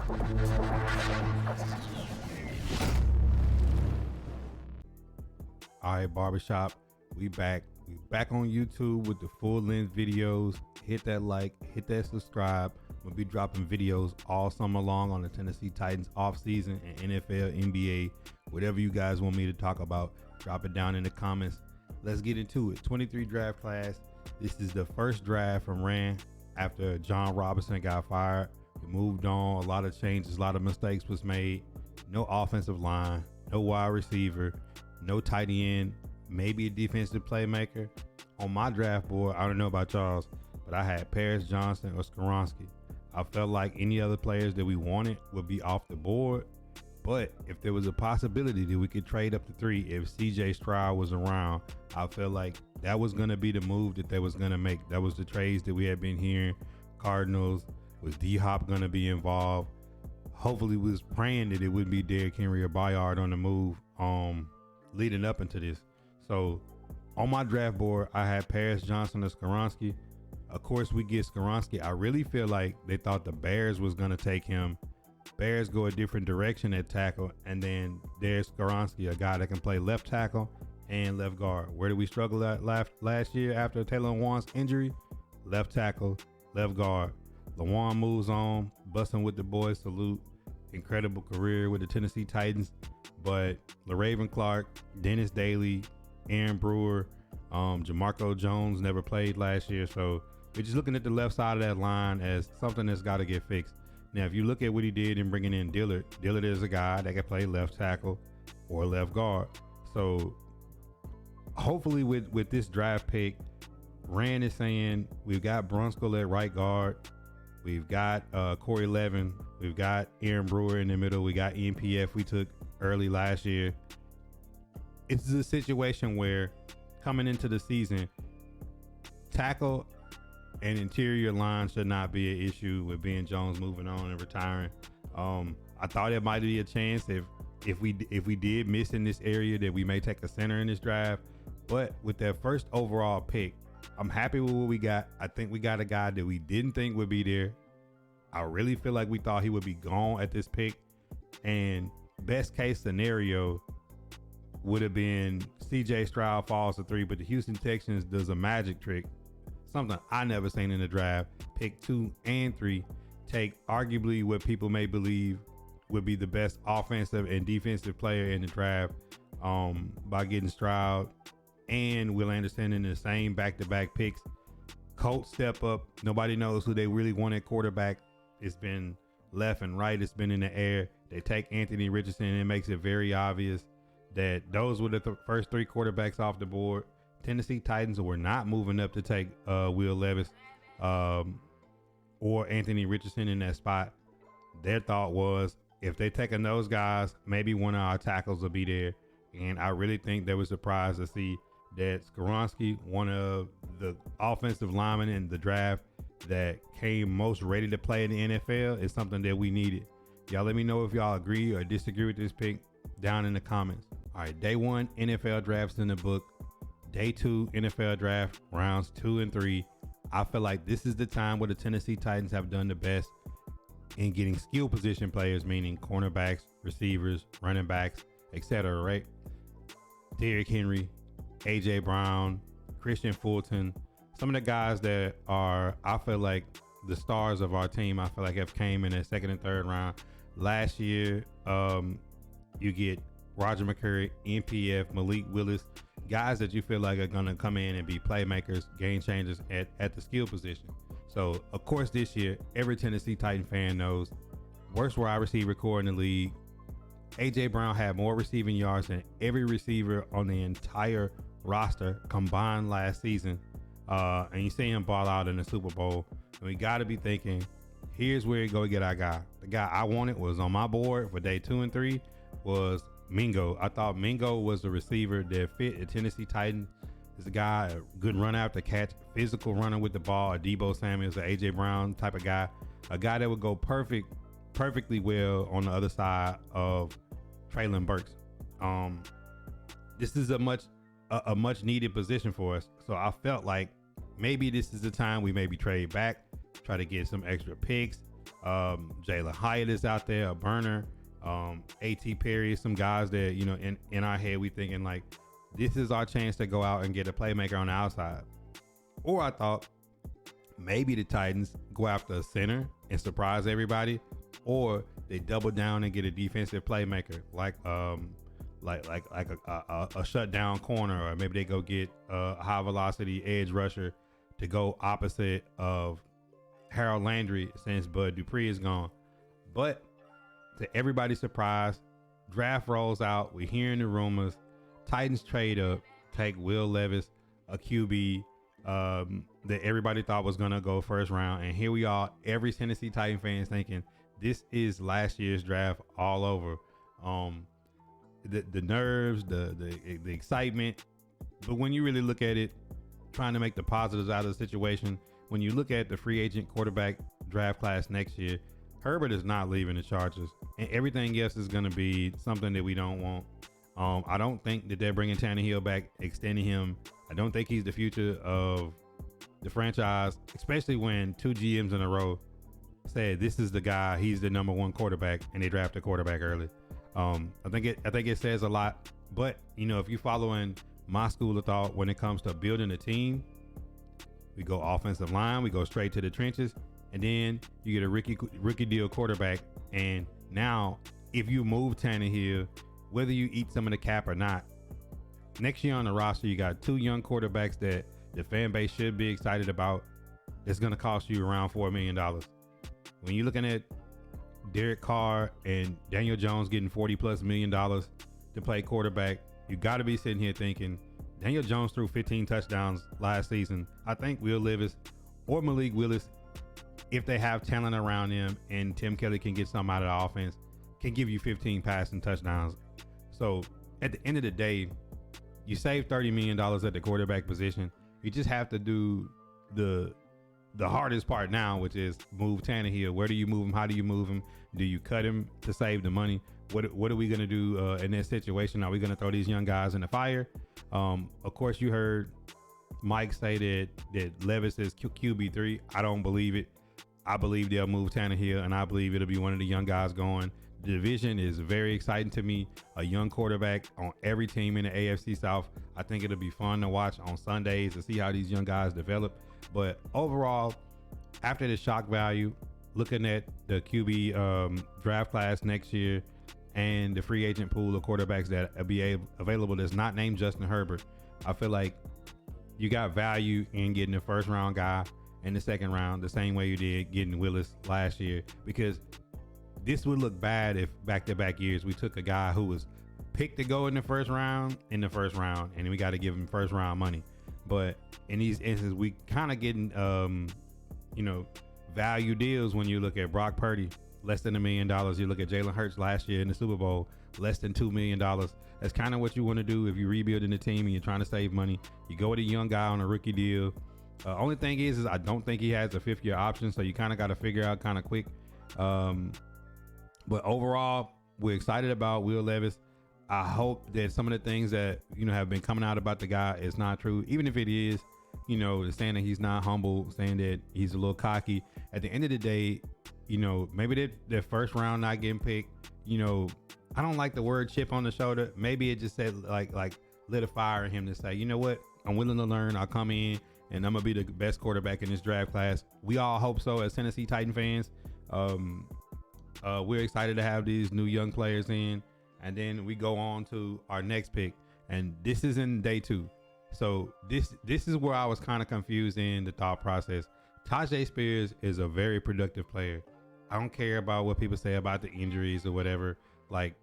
All right, barbershop, we back. We back on YouTube with the full length videos. Hit that like, hit that subscribe. We'll be dropping videos all summer long on the Tennessee Titans off season and NFL, NBA, whatever you guys want me to talk about. Drop it down in the comments. Let's get into it. 23 draft class. This is the first draft from Rand after John Robinson got fired. We moved on. A lot of changes, a lot of mistakes was made. No offensive line, no wide receiver, no tight end, maybe a defensive playmaker. On my draft board, I don't know about y'all's, but I had Paris Johnson or Skoronski. I felt like any other players that we wanted would be off the board, but if there was a possibility that we could trade up to 3 if CJ Stroud was around, I felt like that was going to be the move that they was going to make. That was the trades that we had been hearing. Cardinals, was D-Hop going to be involved? Hopefully we was praying that it would be Derrick Henry or Bayard on the move leading up into this. So on my draft board, I had Paris Johnson or Skoronski. Of course, we get Skoronski. I really feel like they thought the Bears was going to take him. Bears go a different direction at tackle, and then there's Skoronski, a guy that can play left tackle and left guard. Where did we struggle at last year after Taylor Lewan's injury? Left tackle, left guard. Lewan moves on, busting with the boys. Salute. Incredible career with the Tennessee Titans. But LaRaven Clark, Dennis Daly, Aaron Brewer, Jamarco Jones never played last year. So we're just looking at the left side of that line as something that's got to get fixed. Now, if you look at what he did in bringing in Dillard is a guy that can play left tackle or left guard. So hopefully with this draft pick, Rand is saying we've got Brunskill at right guard. We've got Corey Levin. We've got Aaron Brewer in the middle. We got NPF we took early last year. It's a situation where coming into the season, tackle and interior line should not be an issue with Ben Jones moving on and retiring. I thought it might be a chance if we did miss in this area that we may take a center in this draft. But with that first overall pick, I'm happy with what we got. I think we got a guy that we didn't think would be there. I really feel like we thought he would be gone at this pick. And best case scenario would have been CJ Stroud falls to 3, but the Houston Texans does a magic trick. Something I never seen in the draft. Pick 2 and 3. Take arguably what people may believe would be the best offensive and defensive player in the draft by getting Stroud and Will Anderson in the same back-to-back picks. Colts step up. Nobody knows who they really want at quarterback. It's been left and right. It's been in the air. They take Anthony Richardson, and it makes it very obvious that those were the first 3 quarterbacks off the board. Tennessee Titans were not moving up to take Will Levis or Anthony Richardson in that spot. Their thought was if they taking those guys, maybe one of our tackles will be there. And I really think they were surprised to see that Skoronski, one of the offensive linemen in the draft that came most ready to play in the NFL, is something that we needed. Y'all let me know if y'all agree or disagree with this pick down in the comments. All right, day 1 NFL drafts in the book. Day 2 NFL draft, rounds 2 and 3. I feel like this is the time where the Tennessee Titans have done the best in getting skill position players, meaning cornerbacks, receivers, running backs, etc. Right? Derrick Henry, AJ Brown, Christian Fulton, some of the guys that are, I feel like, the stars of our team. I feel like have came in the 2nd and 3rd round. Last year, you get Roger McCurry, NPF, Malik Willis, guys that you feel like are going to come in and be playmakers, game changers at the skill position. So, of course, this year, every Tennessee Titan fan knows worst wide receiver core in the league. AJ Brown had more receiving yards than every receiver on the entire roster combined last season. And you see him ball out in the Super Bowl. And we got to be thinking, here's where we go get our guy. The guy I wanted was on my board for day 2 and 3 was Mingo. I thought Mingo was the receiver that fit a Tennessee Titan. He's a guy, a good run after catch, physical runner with the ball, a Debo Samuels, an AJ Brown type of guy, a guy that would go perfectly well on the other side of Treylon Burks. This is a much needed position for us. So I felt like maybe this is the time we maybe trade back, try to get some extra picks, Jalen Hyatt is out there, a burner. AT Perry, some guys that, you know, in our head, we thinking like, this is our chance to go out and get a playmaker on the outside. Or I thought maybe the Titans go after a center and surprise everybody, or they double down and get a defensive playmaker like a shutdown corner, or maybe they go get a high velocity edge rusher to go opposite of Harold Landry since Bud Dupree is gone. But to everybody's surprise, draft rolls out. We're hearing the rumors. Titans trade up, take Will Levis, a QB that everybody thought was gonna go first round, and here we are, every Tennessee Titan fans thinking this is last year's draft all over. The nerves, the excitement, but when you really look at it, trying to make the positives out of the situation, when you look at the free agent quarterback draft class next year, Herbert is not leaving the Chargers, and everything else is going to be something that we don't want. I don't think that they're bringing Tannehill back, extending him. I don't think he's the future of the franchise, especially when 2 GMs in a row said this is the guy, he's the number 1 quarterback, and they draft a quarterback early. I think it says a lot. But you know, if you're following my school of thought when it comes to building a team, we go offensive line, we go straight to the trenches, and then you get a rookie deal quarterback. And now, if you move Tannehill, whether you eat some of the cap or not, next year on the roster, you got 2 young quarterbacks that the fan base should be excited about. It's going to cost you around $4 million. When you're looking at Derek Carr and Daniel Jones getting $40+ million to play quarterback, you got to be sitting here thinking, Daniel Jones threw 15 touchdowns last season. I think Will Levis or Malik Willis, if they have talent around them and Tim Kelly can get something out of the offense, can give you 15 passing touchdowns. So at the end of the day, you save $30 million at the quarterback position. You just have to do the hardest part now, which is move Tannehill. Where do you move him? How do you move him? Do you cut him to save the money? What are we going to do in this situation? Are we going to throw these young guys in the fire? Of course, you heard Mike say that Levis is QB3. I don't believe it. I believe they'll move Tannehill, and I believe it'll be one of the young guys going. The division is very exciting to me. A young quarterback on every team in the AFC South. I think it'll be fun to watch on Sundays to see how these young guys develop. But overall, after the shock value, looking at the QB draft class next year and the free agent pool of quarterbacks that will be available that's not named Justin Herbert, I feel like you got value in getting the first round guy in the second round the same way you did getting Willis last year, because this would look bad if back-to-back years we took a guy who was picked to go in the first round, and we got to give him first round money. But in these instances, we kind of getting value deals. When you look at Brock Purdy, less than $1 million. You look at Jalen Hurts last year in the Super Bowl, less than $2 million. That's kind of what you want to do if you're rebuilding the team and you're trying to save money. You go with a young guy on a rookie deal. Only thing is I don't think he has a 5th-year option, so you kind of got to figure out kind of quick. But overall, we're excited about Will Levis. I hope that some of the things that have been coming out about the guy is not true. Even if it is, saying that he's not humble, saying that he's a little cocky. At the end of the day, maybe their first round not getting picked. I don't like the word chip on the shoulder. Maybe it just said like lit a fire in him to say, you know what, I'm willing to learn. I'll come in and I'm gonna be the best quarterback in this draft class. We all hope so as Tennessee Titan fans. We're excited to have these new young players in, and then we go on to our next pick, and this is in day 2. So this is where I was kind of confused in the thought process. Tajay Spears is a very productive player. I don't care about what people say about the injuries or whatever. Like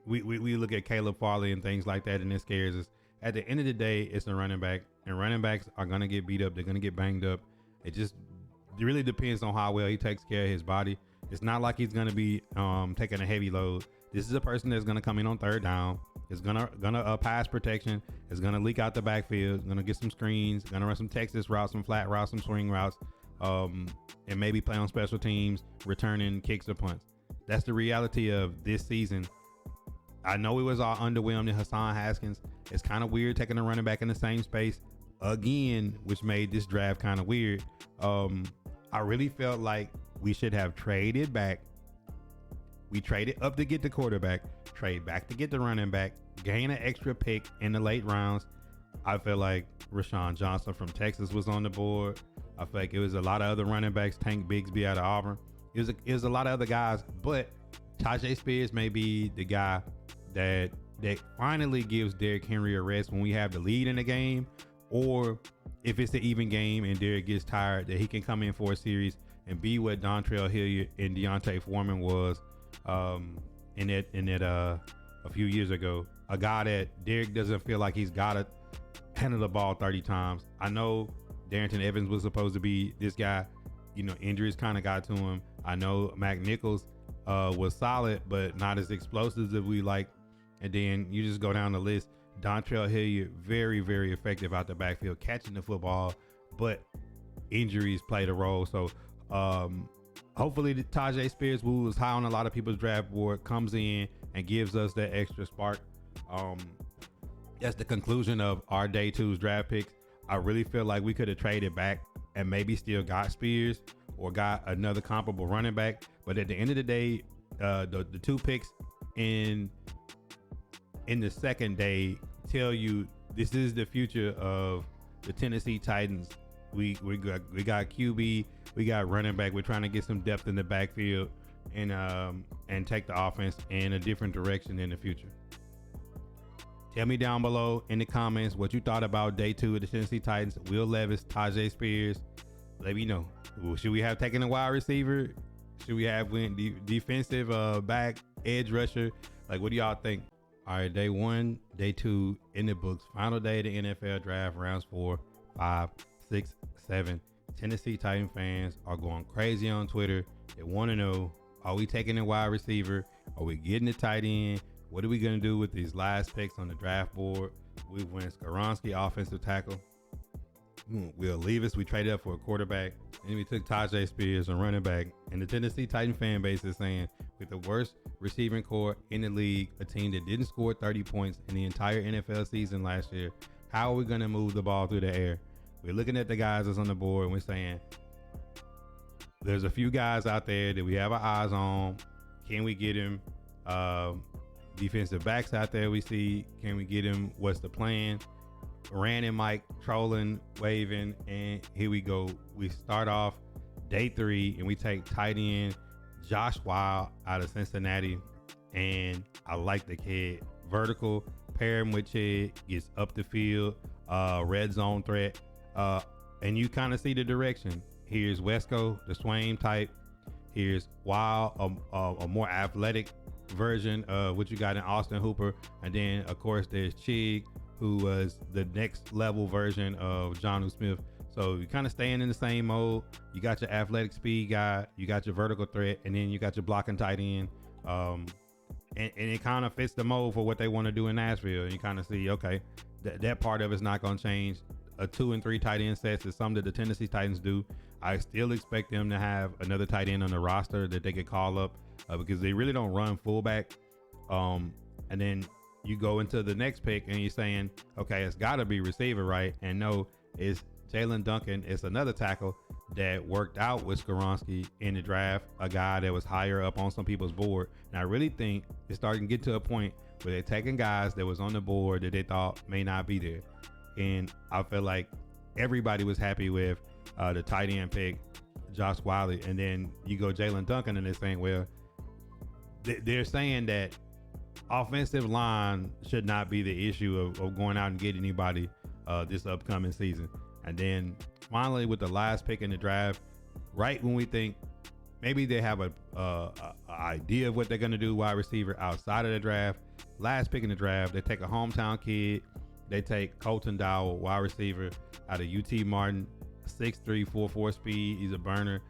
we look at Caleb Farley and things like that, and it scares us. At the end of the day, it's a running back, and running backs are gonna get beat up. They're gonna get banged up. It really depends on how well he takes care of his body. It's not like he's gonna be taking a heavy load. This is a person that's gonna come in on third down. It's gonna pass protection. It's gonna leak out the backfield. Gonna get some screens. Gonna run some Texas routes, some flat routes, some swing routes, and maybe play on special teams, returning kicks or punts. That's the reality of this season. I know it was all underwhelmed in Hassan Haskins. It's kind of weird taking a running back in the same space again, which made this draft kind of weird. I really felt like we should have traded back. We traded up to get the quarterback, trade back to get the running back, gain an extra pick in the late rounds. I feel like Rashawn Johnson from Texas was on the board. I feel like it was a lot of other running backs, Tank Bigsby out of Auburn. It was a lot of other guys, but Tajay Spears may be the guy that finally gives Derrick Henry a rest when we have the lead in the game, or if it's an even game and Derrick gets tired, that he can come in for a series and be what Dontrell Hilliard and Deontay Foreman was in it a few years ago. A guy that Derrick doesn't feel like he's got to handle the ball 30 times. I know Darrington Evans was supposed to be this guy. You know, injuries kind of got to him. I know Mac Nichols was solid, but not as explosive as we like. And then you just go down the list. Dontrell Hilliard, very, very effective out the backfield, catching the football, but injuries played a role. So hopefully the Tajay Spears, who was high on a lot of people's draft board, comes in and gives us that extra spark. That's the conclusion of our day two's draft picks. I really feel like we could have traded back and maybe still got Spears or got another comparable running back. But at the end of the day, the two picks in the second day tell you this is the future of the Tennessee Titans. We got QB, we got running back. We're trying to get some depth in the backfield and take the offense in a different direction in the future. Tell me down below in the comments what you thought about day two of the Tennessee Titans. Will Levis, Tajay Spears. Let me know. Should we have taken a wide receiver? Should we have went defensive back, edge rusher? Like, what do y'all think? All right, day one, day two in the books. Final day of the NFL draft, rounds 4, 5, 6, 7. Tennessee Titan fans are going crazy on Twitter. They want to know, are we taking a wide receiver? Are we getting a tight end? What are we going to do with these last picks on the draft board? We went Skoronski, offensive tackle. Will Levis, we traded up for a quarterback. And we took Tajay Spears, a running back. And the Tennessee Titan fan base is saying, with the worst receiving core in the league, a team that didn't score 30 points in the entire NFL season last year, how are we going to move the ball through the air? We're looking at the guys that's on the board and we're saying, there's a few guys out there that we have our eyes on. Can we get him? Defensive backs out there we see. Can we get him? What's the plan? Rand and Mike trolling, waving, and here we go. We start off day 3 and we take tight end Josh Wild out of Cincinnati, and I like the kid. Vertical, pair him with Chad, gets up the field, red zone threat, and you kind of see the direction. Here's Wesco, the Swain type. Here's Wild, a more athletic version of what you got in Austin Hooper, and then of course there's Chig, who was the next level version of Jonnu Smith. So you kind of staying in the same mode. You got your athletic speed guy, you got your vertical threat, and then you got your blocking tight end. And it kind of fits the mold for what they want to do in Nashville. And you kind of see, okay, that part of it's not going to change. A 2 and 3 tight end sets is something that the Tennessee Titans do. I still expect them to have another tight end on the roster that they could call up because they really don't run fullback. And then you go into the next pick and you're saying, okay, it's got to be receiver, right? And no, it's Jalen Duncan. It's another tackle that worked out with Skoronski in the draft, a guy that was higher up on some people's board. And I really think it's starting to get to a point where they're taking guys that was on the board that they thought may not be there. And I feel like everybody was happy with the tight end pick, Josh Wiley. And then you go Jalen Duncan and they're saying, well, they're saying that offensive line should not be the issue of going out and getting anybody this upcoming season. And then finally with the last pick in the draft, right when we think maybe they have a idea of what they're going to do wide receiver outside of the draft, last pick in the draft, they take a hometown kid. They take Colton Dowell, wide receiver out of UT Martin, 6'3", 4'4" speed. He's a burner.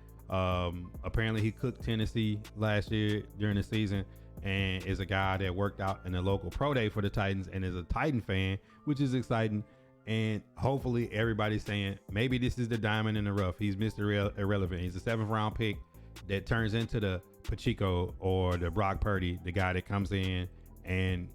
Apparently he cooked Tennessee last year during the season, and is a guy that worked out in the local pro day for the Titans and is a Titan fan, which is exciting. And hopefully everybody's saying maybe this is the diamond in the rough. He's Mr. Irrelevant. He's a 7th round pick that turns into the Pacheco or the Brock Purdy, the guy that comes in, and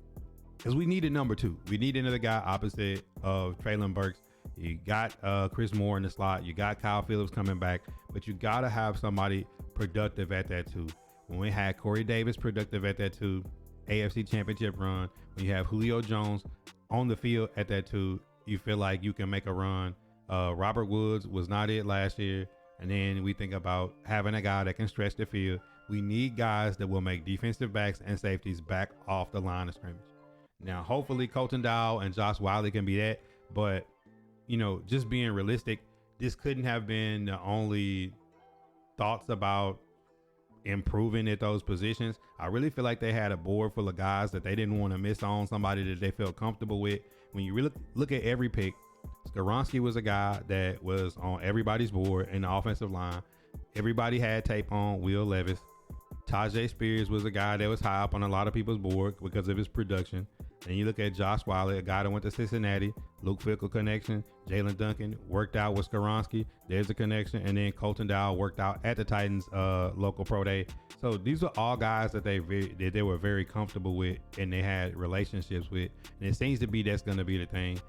because we need a number 2. We need another guy opposite of Treylon Burks. You got Chris Moore in the slot. You got Kyle Phillips coming back, but you got to have somebody productive at that too. When we had Corey Davis productive at that too, AFC Championship run. When you have Julio Jones on the field at that too, you feel like you can make a run. Robert Woods was not it last year. And then we think about having a guy that can stretch the field. We need guys that will make defensive backs and safeties back off the line of scrimmage. Now, hopefully Colton Dowell and Josh Wiley can be that. But, you know, just being realistic, this couldn't have been the only thoughts about improving at those positions. I really feel like they had a board full of guys that they didn't want to miss on, somebody that they felt comfortable with. When you really look at every pick, Skoronski was a guy that was on everybody's board in the offensive line. Everybody had tape on Will Levis. Tajay Spears was a guy that was high up on a lot of people's board because of his production. And you look at Josh Wiley, a guy that went to Cincinnati, Luke Fickle connection. Jalen Duncan worked out with Skoronski. There's a connection. And then Colton Dowell worked out at the Titans local pro day. So these are all guys that they were very comfortable with and they had relationships with. And it seems to be that's going to be the thing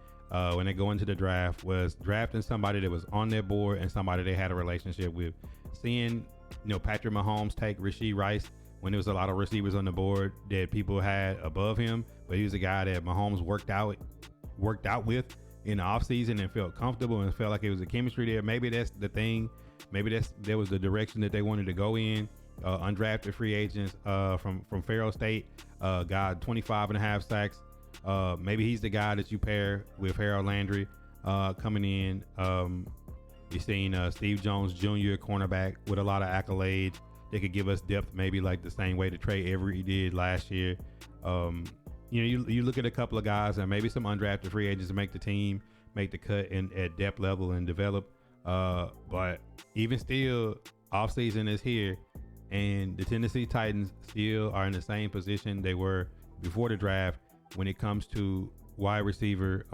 when they go into the draft, was drafting somebody that was on their board and somebody they had a relationship with. Seeing, you know, Patrick Mahomes take Rashee Rice when there was a lot of receivers on the board that people had above him, but he was a guy that Mahomes worked out with in the offseason and felt comfortable and felt like it was a chemistry there. Maybe that's the thing. Maybe that was the direction that they wanted to go in. Undrafted free agents from Faro State, got 25 and a half sacks. Maybe he's the guy that you pair with Harold Landry coming in. You're seeing Steve Jones Jr., cornerback with a lot of accolades. They could give us depth, maybe like the same way that Trey Everett did last year. You look at a couple of guys and maybe some undrafted free agents make the team, make the cut at depth level and develop. But even still, offseason is here, and the Tennessee Titans still are in the same position they were before the draft when it comes to wide receiver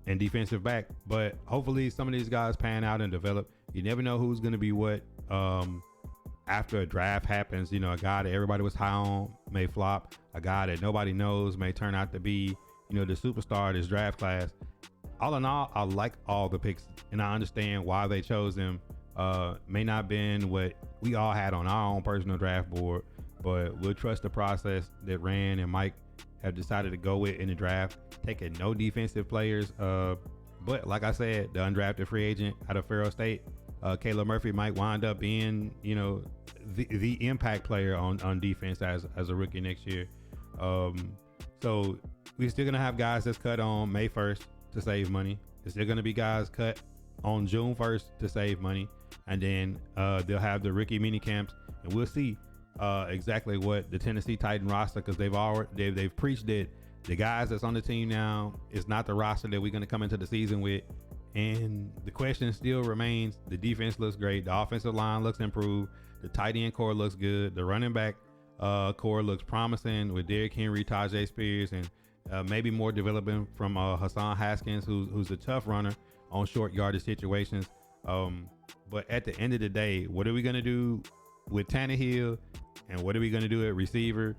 and defensive back. But hopefully some of these guys pan out and develop. You never know who's going to be what after a draft happens. You know, a guy that everybody was high on may flop. A guy that nobody knows may turn out to be, you know, the superstar of this draft class. All in all, I like all the picks and I understand why they chose them. May not been what we all had on our own personal draft board, but we'll trust the process that Rand and Mike have decided to go with in the draft, taking no defensive players. But like I said, the undrafted free agent out of Faro State, Caleb Murphy, might wind up being, you know, the impact player on defense as a rookie next year. So we're still gonna have guys that's cut on May 1st to save money. There's still gonna be guys cut on June 1st to save money, and then they'll have the rookie mini camps, and we'll see exactly what the Tennessee Titan roster, because they've preached that the guys that's on the team now is not the roster that we're going to come into the season with. And the question still remains: the defense looks great, the offensive line looks improved, the tight end core looks good, the running back core looks promising with Derrick Henry, Tajay Spears, and maybe more development from Hassan Haskins, who's a tough runner on short yardage situations. But at the end of the day, what are we going to do with Tannehill, and what are we going to do at receiver?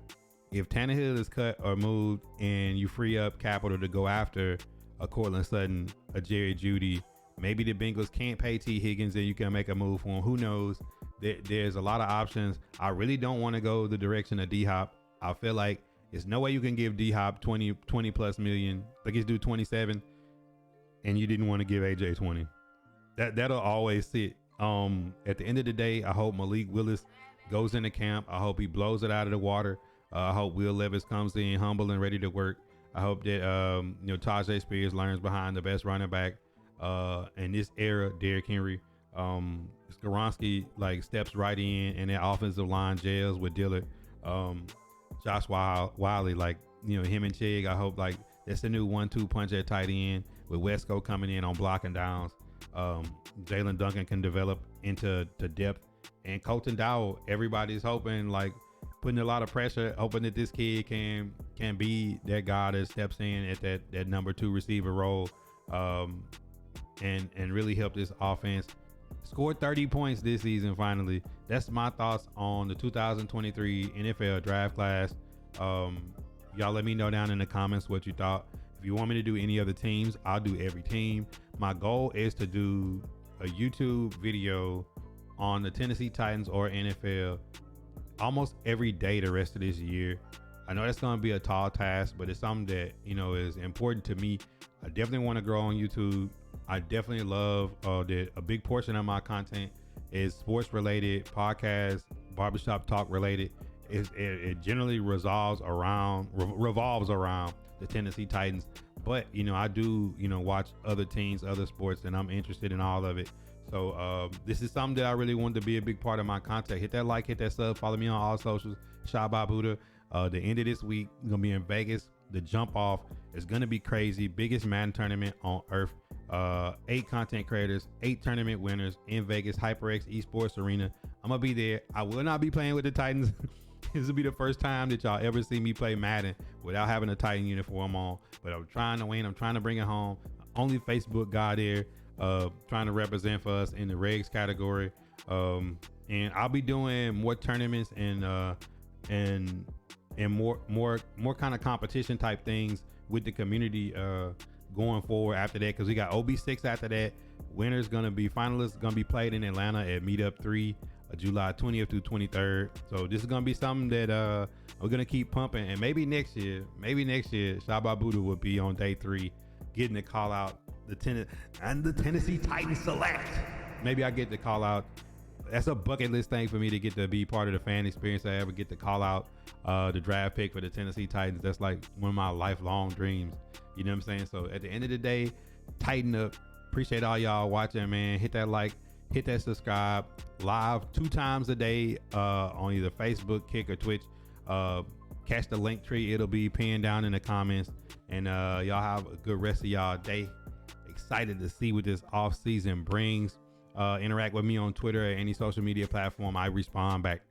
If Tannehill is cut or moved and you free up capital to go after a Cortland Sutton, a Jerry Jeudy, maybe the Bengals can't pay T. Higgins and you can make a move for him. Who knows? There's a lot of options. I really don't want to go the direction of D-Hop. I feel like there's no way you can give D-Hop 20 plus million. Like he's due 27 and you didn't want to give AJ 20. That'll always sit. At the end of the day, I hope Malik Willis goes into camp. I hope he blows it out of the water. I hope Will Levis comes in humble and ready to work. I hope that Tajay Spears learns behind the best running back in this era, Derrick Henry. Skoronski like steps right in, and that offensive line gels with Dillard. Josh Wiley, like, you know, him and Chig, I hope like that's the new 1-2 punch at tight end with Wesco coming in on blocking downs. Jalen Duncan can develop into depth, and Colton Dowell, everybody's hoping, like putting a lot of pressure, hoping that this kid can be that guy that steps in at that number 2 receiver role, and really help this offense. Scored 30 points this season finally. That's my thoughts on the 2023 NFL draft class. Y'all let me know down in the comments what you thought. If you want me to do any other teams, I'll do every team. My goal is to do a YouTube video on the Tennessee Titans or NFL almost every day the rest of this year. I know that's going to be a tall task, but it's something that, is important to me. I definitely want to grow on YouTube. I definitely love that a big portion of my content is sports related, podcast, barbershop talk related. It generally revolves around the Tennessee Titans. But, I do, watch other teams, other sports, and I'm interested in all of it. So this is something that I really wanted to be a big part of my content. Hit that like, hit that sub, follow me on all socials, ShotBybuddha. The end of this week, I'm going to be in Vegas. The jump off is going to be crazy. Biggest Madden tournament on earth. 8 content creators, 8 tournament winners in Vegas, HyperX Esports Arena. I'm going to be there. I will not be playing with the Titans. This will be the first time that y'all ever see me play Madden without having a Titan uniform on. But I'm trying to win. I'm trying to bring it home. Only Facebook guy there, trying to represent for us in the regs category. And I'll be doing more tournaments and more kind of competition type things with the community going forward after that, because we got OB6 after that. Winners gonna be finalists gonna be played in Atlanta at Meetup 3, July 20th through 23rd. So this is gonna be something that we're gonna keep pumping, and maybe next year ShotBybuddha will be on day 3 getting to call out the Tennessee Titans select. Maybe I get to call out. That's a bucket list thing for me, to get to be part of the fan experience. I ever get to call out the draft pick for the Tennessee Titans. That's like one of my lifelong dreams. You know what I'm saying? So at the end of the day, tighten up. Appreciate all y'all watching, man. Hit that like, hit that subscribe. Live 2 times a day on either Facebook, Kick, or Twitch. Catch the link tree. It'll be pinned down in the comments. And y'all have a good rest of y'all day. Excited to see what this off season brings. Interact with me on Twitter or any social media platform. I respond back.